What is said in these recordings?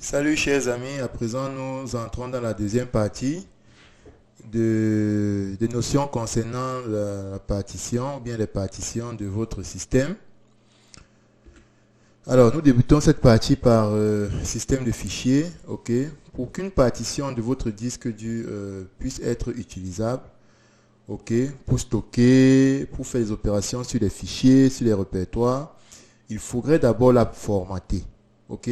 Salut chers amis, à présent nous entrons dans la deuxième partie des notions concernant la partition ou bien les partitions de votre système. Alors nous débutons cette partie par système de fichiers. Ok. Pour qu'une partition de votre disque dur puisse être utilisable, ok, pour stocker, pour faire des opérations sur les fichiers, sur les répertoires, il faudrait d'abord la formater. Ok.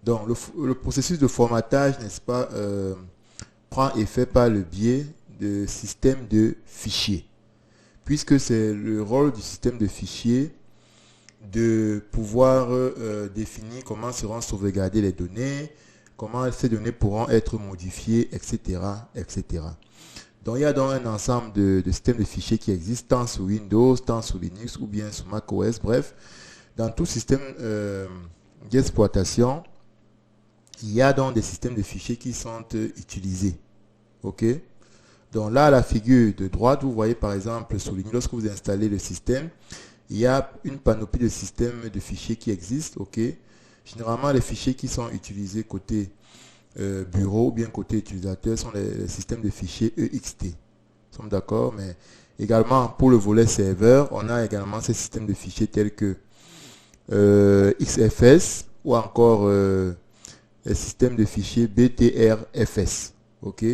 Donc, le processus de formatage, n'est-ce pas, prend effet par le biais de système de fichiers. Puisque c'est le rôle du système de fichiers de pouvoir définir comment seront sauvegardées les données, comment ces données pourront être modifiées, etc., etc. Donc, il y a donc un ensemble de systèmes de fichiers qui existent tant sur Windows, tant sur Linux ou bien sur macOS. Bref, dans tout système d'exploitation, il y a donc des systèmes de fichiers qui sont utilisés. OK? Donc là, à la figure de droite, vous voyez par exemple souligné, lorsque vous installez le système, il y a une panoplie de systèmes de fichiers qui existent. OK? Généralement, les fichiers qui sont utilisés côté bureau ou bien côté utilisateur sont les systèmes de fichiers EXT. Nous sommes d'accord? Mais également, pour le volet serveur, on a également ces systèmes de fichiers tels que XFS ou encore un système de fichiers BTRFS, ok,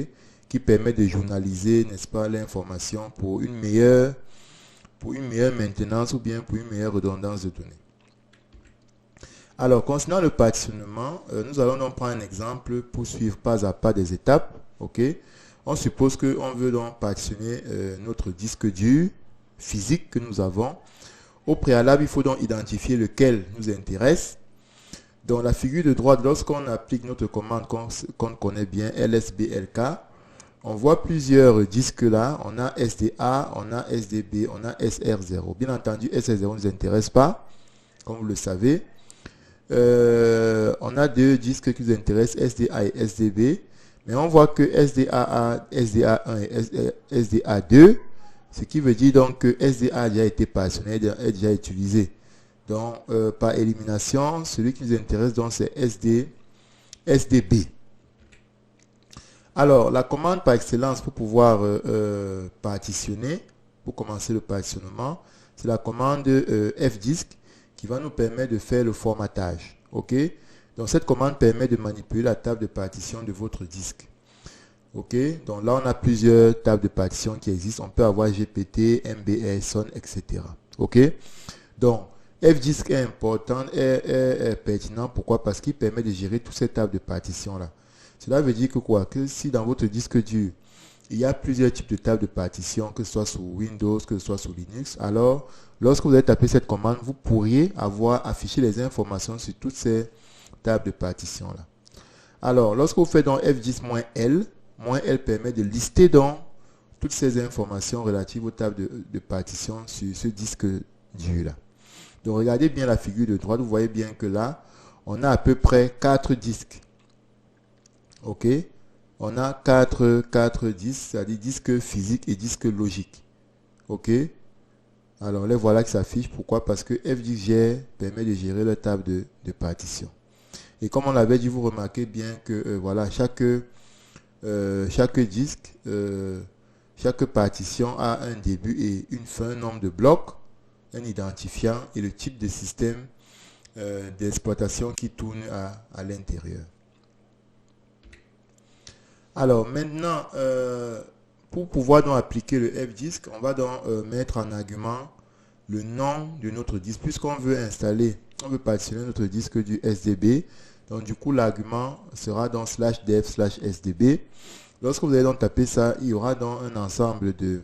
qui permet de journaliser, n'est-ce pas, l'information pour une meilleure maintenance ou bien pour une meilleure redondance de données. Alors, concernant le partitionnement, nous allons donc prendre un exemple pour suivre pas à pas des étapes, ok. On suppose qu'on veut donc partitionner notre disque dur physique que nous avons. Au préalable, il faut donc identifier lequel nous intéresse. Dans la figure de droite, lorsqu'on applique notre commande qu'on connaît bien, lsblk, on voit plusieurs disques là. On a SDA, on a SDB, on a SR0. Bien entendu, SR0 ne nous intéresse pas, comme vous le savez. On a deux disques qui nous intéressent, SDA et SDB. Mais on voit que SDA1 et SDA2, ce qui veut dire donc que SDA a déjà été passionné, est déjà utilisé. Donc, par élimination, celui qui nous intéresse, donc, c'est SDB. Alors, la commande par excellence pour pouvoir partitionner, pour commencer le partitionnement, c'est la commande fdisk qui va nous permettre de faire le formatage. OK? Donc, cette commande permet de manipuler la table de partition de votre disque. OK? Donc, là, on a plusieurs tables de partition qui existent. On peut avoir GPT, MBR, SON, etc. OK? Donc, fdisk est important, est pertinent. Pourquoi? Parce qu'il permet de gérer toutes ces tables de partition là. Cela veut dire que quoi? Que si dans votre disque dur, il y a plusieurs types de tables de partition, que ce soit sur Windows, que ce soit sur Linux, alors lorsque vous allez taper cette commande, vous pourriez avoir affiché les informations sur toutes ces tables de partition là. Alors, lorsque vous faites donc fdisk-L, -L permet de lister donc toutes ces informations relatives aux tables de partition sur ce disque dur là. Donc regardez bien la figure de droite, vous voyez bien que là, on a à peu près 4 disques. Ok? On a 4 disques, c'est-à-dire disques physiques et disques logiques. Ok? Alors les voilà qui s'affichent. Pourquoi? Parce que fdisk permet de gérer la table de partition. Et comme on l'avait dit, vous remarquez bien que voilà, chaque disque, chaque partition a un début et une fin, un nombre de blocs, un identifiant et le type de système d'exploitation qui tourne à l'intérieur. Alors maintenant, pour pouvoir donc appliquer le fdisk, on va donc mettre en argument le nom de notre disque. Puisqu'on veut installer, on veut partitionner notre disque du SDB. Donc du coup, l'argument sera donc /dev/sdb. Lorsque vous allez donc taper ça, il y aura donc un ensemble de...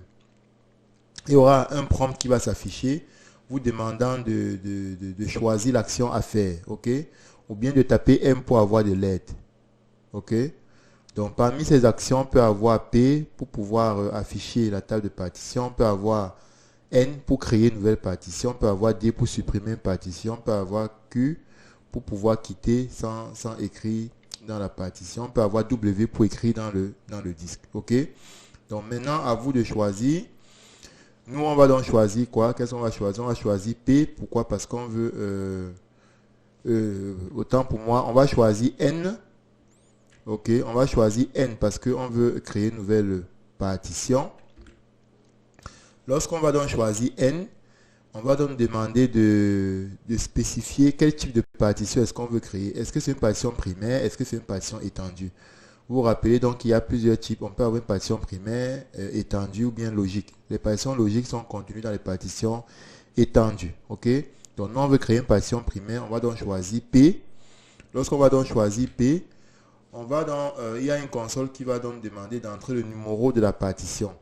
Il y aura un prompt qui va s'afficher vous demandant de choisir l'action à faire, ok? Ou bien de taper M pour avoir de l'aide, ok? Donc parmi ces actions, on peut avoir P pour pouvoir afficher la table de partition, on peut avoir N pour créer une nouvelle partition, on peut avoir D pour supprimer une partition, on peut avoir Q pour pouvoir quitter sans écrire dans la partition, on peut avoir W pour écrire dans le disque, ok? Donc maintenant, à vous de choisir. Nous, on va donc choisir quoi? Qu'est-ce qu'on va choisir? On va choisir P. Pourquoi? Parce qu'on veut autant pour moi, on va choisir N. Ok, on va choisir N parce qu'on veut créer une nouvelle partition. Lorsqu'on va donc choisir N, on va donc demander de spécifier quel type de partition est-ce qu'on veut créer. Est-ce que c'est une partition primaire? Est-ce que c'est une partition étendue? Vous vous rappelez donc qu'il y a plusieurs types. On peut avoir une partition primaire, étendue ou bien logique. Les partitions logiques sont contenues dans les partitions étendues. Ok? Donc nous on veut créer une partition primaire. On va donc choisir P. Lorsqu'on va donc choisir P, on va dans, il y a une console qui va donc demander d'entrer le numéro de la partition.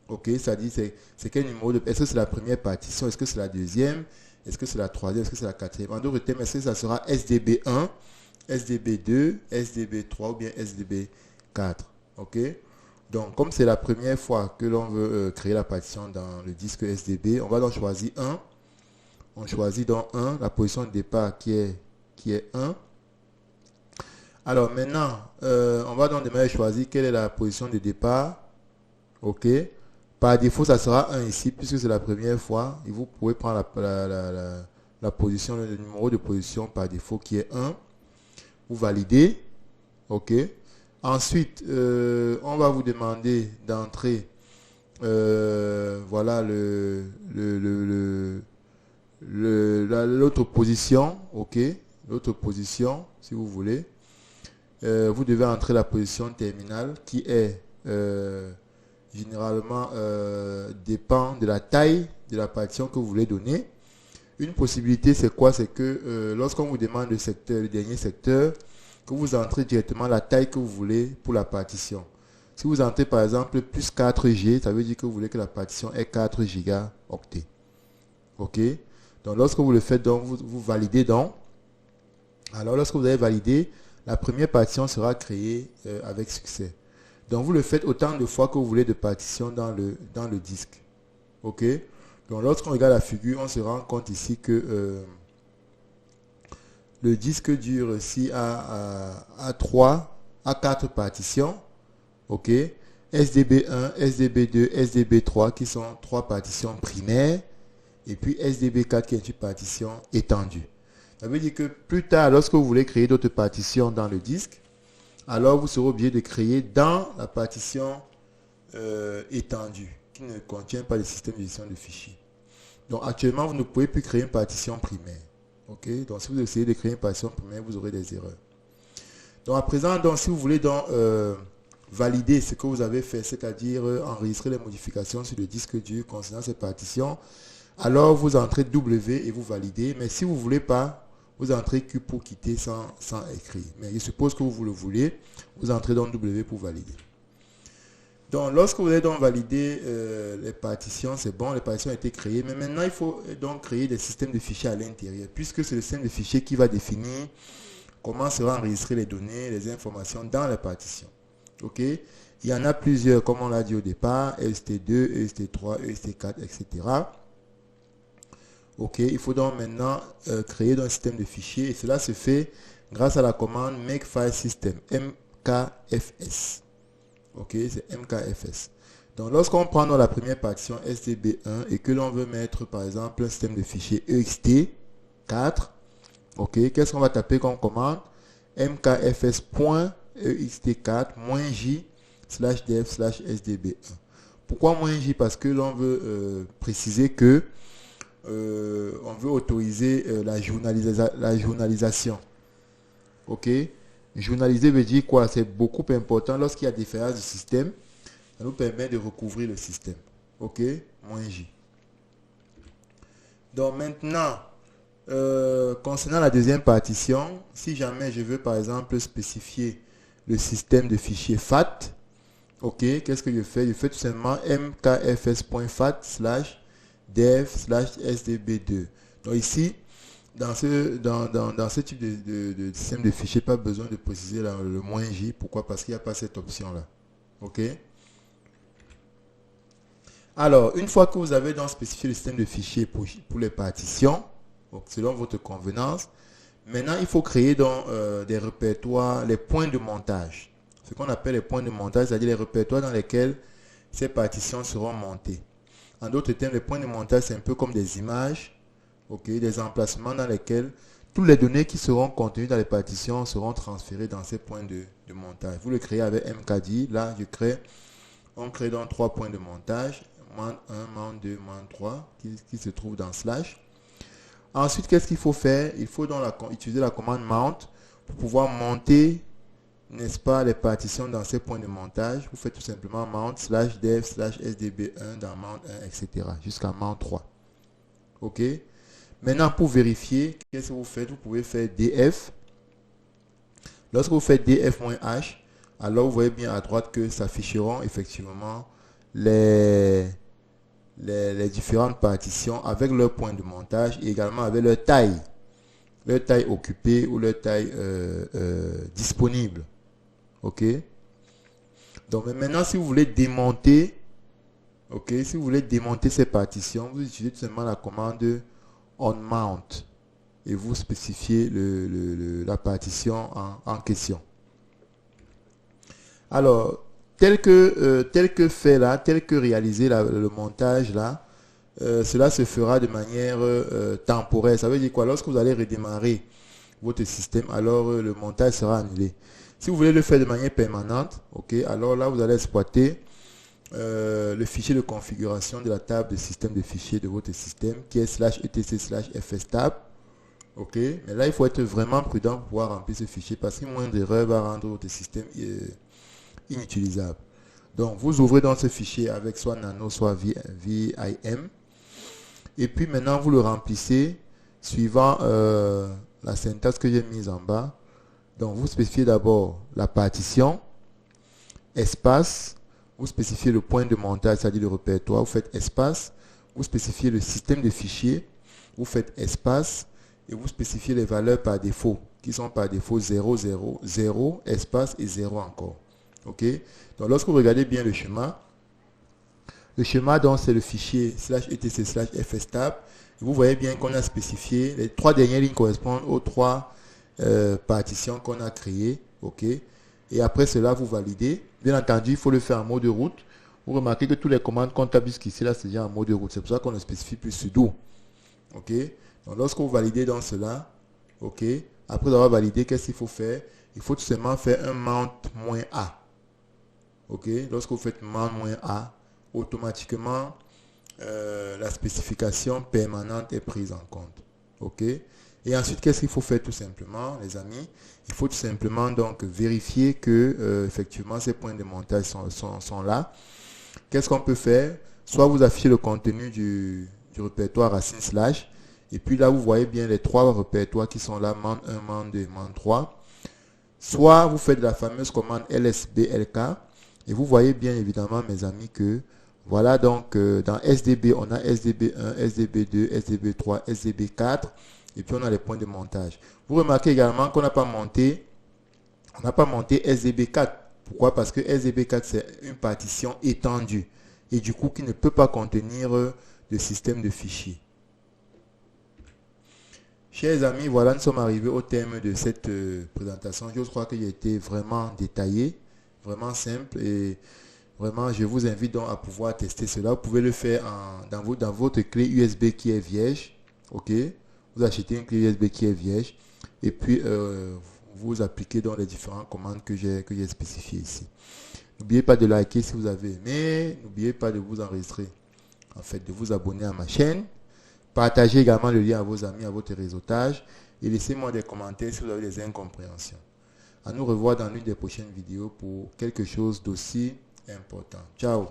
Ok, ça dit c'est quel numéro de... Est-ce que c'est la première partition? Est-ce que c'est la deuxième? Est-ce que c'est la troisième? Est-ce que c'est la quatrième? En d'autres termes, est-ce que ça sera SDB1, SDB2, SDB3 ou bien SDB4? Ok, donc comme c'est la première fois que l'on veut créer la partition dans le disque SDB, on va donc choisir 1. On choisit donc 1, la position de départ qui est 1. Alors maintenant, on va donc demander choisir quelle est la position de départ. Ok. Par défaut, ça sera 1 ici, puisque c'est la première fois. Et vous pouvez prendre la position, le numéro de position par défaut qui est 1. Vous validez. Ok. Ensuite, on va vous demander d'entrer voilà l'autre position. Ok. L'autre position, si vous voulez. Vous devez entrer la position terminale qui est généralement dépend de la taille de la partition que vous voulez donner. Une possibilité, c'est quoi? C'est que lorsqu'on vous demande le secteur, le dernier secteur, que vous entrez directement la taille que vous voulez pour la partition. Si vous entrez par exemple plus 4G, ça veut dire que vous voulez que la partition ait 4 gigaoctets. Ok? Donc lorsque vous le faites, donc, vous validez donc. Alors lorsque vous avez validé, la première partition sera créée avec succès. Donc vous le faites autant de fois que vous voulez de partitions dans le disque. Ok. Donc lorsqu'on regarde la figure, on se rend compte ici que le disque dure ici à 4 partitions. Ok. SDB1, SDB2, SDB3 qui sont 3 partitions primaires. Et puis SDB4 qui est une partition étendue. Ça veut dire que plus tard, lorsque vous voulez créer d'autres partitions dans le disque, alors vous serez obligé de créer dans la partition étendue qui ne contient pas le système de gestion de fichiers. Donc actuellement, vous ne pouvez plus créer une partition primaire. Ok? Donc si vous essayez de créer une partition primaire, vous aurez des erreurs. Donc à présent, donc, si vous voulez donc, valider ce que vous avez fait, c'est-à-dire enregistrer les modifications sur le disque dur concernant ces partitions, alors vous entrez W et vous validez. Mais si vous ne voulez pas, vous entrez Q pour quitter sans écrire. Mais je suppose que vous le voulez. Vous entrez dans W pour valider. Donc, lorsque vous avez donc validé les partitions, c'est bon, les partitions ont été créées. Mais maintenant, il faut donc créer des systèmes de fichiers à l'intérieur. Puisque c'est le système de fichiers qui va définir comment seront enregistrées les données, les informations dans les partitions. Ok? Il y en a plusieurs, comme on l'a dit au départ, EST2, EST3, EST4, etc. Ok, il faut donc maintenant créer un système de fichiers et cela se fait grâce à la commande Makefilesystem, MKFS. Ok, c'est MKFS. Donc lorsqu'on prend dans la première partition SDB1 et que l'on veut mettre par exemple un système de fichiers EXT4, ok, qu'est-ce qu'on va taper comme commande? mkfs.ext4-j/dev/sdb1. Pourquoi -j? Parce que l'on veut préciser que on veut autoriser la journalisation. Ok, journaliser veut dire quoi? C'est beaucoup important lorsqu'il y a différence de système. Ça nous permet de recouvrir le système. Ok, -j. Donc maintenant, concernant la deuxième partition, si jamais je veux par exemple spécifier le système de fichiers FAT, ok, qu'est-ce que je fais? Je fais tout simplement mkfs.fat/dev/sdb2. Donc ici, dans ce type de système de fichiers, pas besoin de préciser le -j. Pourquoi? Parce qu'il n'y a pas cette option-là. Ok. Alors, une fois que vous avez donc spécifié le système de fichiers pour les partitions, donc selon votre convenance, maintenant il faut créer donc des répertoires, les points de montage. Ce qu'on appelle les points de montage, c'est-à-dire les répertoires dans lesquels ces partitions seront montées. En d'autres termes, les points de montage, c'est un peu comme des images, ok, des emplacements dans lesquels toutes les données qui seront contenues dans les partitions seront transférées dans ces points de montage. Vous le créez avec mkdir. Là, on crée donc 3 points de montage. Mount 1, Mount 2, Mount 3 qui se trouvent dans slash. Ensuite, qu'est-ce qu'il faut faire? Il faut donc utiliser la commande mount pour pouvoir monter, n'est-ce pas, les partitions dans ces points de montage. Vous faites tout simplement mount slash dev slash sdb1 dans mount 1, etc. jusqu'à mount 3. OK? Maintenant, pour vérifier, qu'est-ce que vous faites? Vous pouvez faire df. Lorsque vous faites df-h, alors vous voyez bien à droite que s'afficheront effectivement les différentes partitions avec leur point de montage et également avec leur taille occupée ou leur taille disponible. OK? Donc maintenant, si vous voulez démonter, OK, si vous voulez démonter ces partitions, vous utilisez tout simplement la commande onMount et vous spécifiez la partition en question. Alors, tel que fait là, tel que réaliser le montage là, cela se fera de manière temporaire. Ça veut dire quoi? Lorsque vous allez redémarrer votre système, alors le montage sera annulé. Si vous voulez le faire de manière permanente, ok, alors là vous allez exploiter le fichier de configuration de la table de système de fichiers de votre système qui est /etc/fstab. Ok, mais là il faut être vraiment prudent pour pouvoir remplir ce fichier parce qu'une moindre erreur va rendre votre système inutilisable. Donc vous ouvrez dans ce fichier avec soit nano soit vim et puis maintenant vous le remplissez suivant la syntaxe que j'ai mise en bas. Donc vous spécifiez d'abord la partition, espace, vous spécifiez le point de montage, c'est-à-dire le répertoire, vous faites espace, vous spécifiez le système de fichiers, vous faites espace et vous spécifiez les valeurs par défaut qui sont par défaut 0, 0, 0, espace et 0 encore. OK? Donc lorsque vous regardez bien le schéma donc c'est le fichier /etc/fstab. Vous voyez bien qu'on a spécifié les 3 dernières lignes correspondent aux 3 partitions qu'on a créées. OK? Et après cela, vous validez. Bien entendu, il faut le faire en mode route. Vous remarquez que toutes les commandes comptables jusqu'ici, là, c'est déjà en mode route. C'est pour ça qu'on ne spécifie plus sudo. OK? Donc lorsque vous validez dans cela, OK? Après avoir validé, qu'est-ce qu'il faut faire? Il faut tout simplement faire un mount-a. OK? Lorsque vous faites mount-a, automatiquement, la spécification permanente est prise en compte. OK? Et ensuite, qu'est-ce qu'il faut faire tout simplement, les amis? Il faut tout simplement donc vérifier que effectivement ces points de montage sont là. Qu'est-ce qu'on peut faire? Soit vous affichez le contenu du répertoire racine slash, et puis là vous voyez bien les 3 répertoires qui sont là, mount 1, mount 2, mount 3. Soit vous faites la fameuse commande lsblk, et vous voyez bien évidemment, mes amis, que voilà donc dans SDB, on a SDB1, SDB2, SDB3, SDB4, et puis on a les points de montage. Vous remarquez également qu'on n'a pas monté SDB4. Pourquoi? Parce que SDB4 c'est une partition étendue et du coup qui ne peut pas contenir de système de fichiers. Chers amis, voilà, nous sommes arrivés au terme de cette présentation. Je crois qu'il a été vraiment détaillé, vraiment simple et vraiment je vous invite donc à pouvoir tester cela. Vous pouvez le faire dans votre clé USB qui est vierge. OK? Vous achetez une clé USB qui est vierge et puis vous appliquez dans les différentes commandes que j'ai spécifiées ici. N'oubliez pas de liker si vous avez aimé. N'oubliez pas de vous enregistrer, en fait, de vous abonner à ma chaîne. Partagez également le lien à vos amis, à votre réseautage et laissez-moi des commentaires si vous avez des incompréhensions. À nous revoir dans l'une des prochaines vidéos pour quelque chose d'aussi important. Ciao!